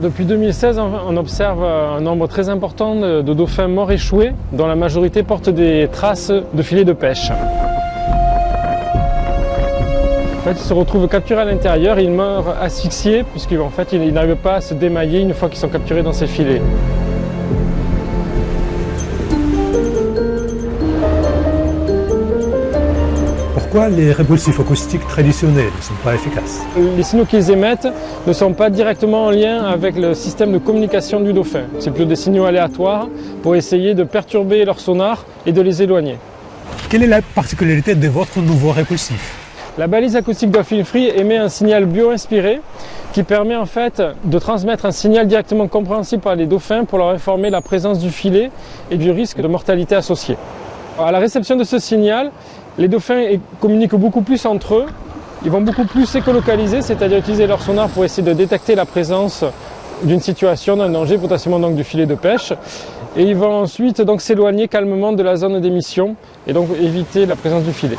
Depuis 2016, on observe un nombre très important de dauphins morts échoués, dont la majorité portent des traces de filets de pêche. En fait, ils se retrouvent capturés à l'intérieur et ils meurent asphyxiés puisqu'en fait, ils n'arrivent pas à se démailler une fois qu'ils sont capturés dans ces filets. Pourquoi les répulsifs acoustiques traditionnels ne sont pas efficaces? Les signaux qu'ils émettent ne sont pas directement en lien avec le système de communication du dauphin. C'est plutôt des signaux aléatoires pour essayer de perturber leur sonar et de les éloigner. Quelle est la particularité de votre nouveau répulsif? La balise acoustique Dolphin Free émet un signal bio-inspiré qui permet en fait de transmettre un signal directement compréhensible par les dauphins pour leur informer la présence du filet et du risque de mortalité associé. À la réception de ce signal, les dauphins communiquent beaucoup plus entre eux, ils vont beaucoup plus s'écolocaliser, c'est-à-dire utiliser leur sonar pour essayer de détecter la présence d'une situation, d'un danger, potentiellement donc du filet de pêche. Et ils vont ensuite donc s'éloigner calmement de la zone d'émission et donc éviter la présence du filet.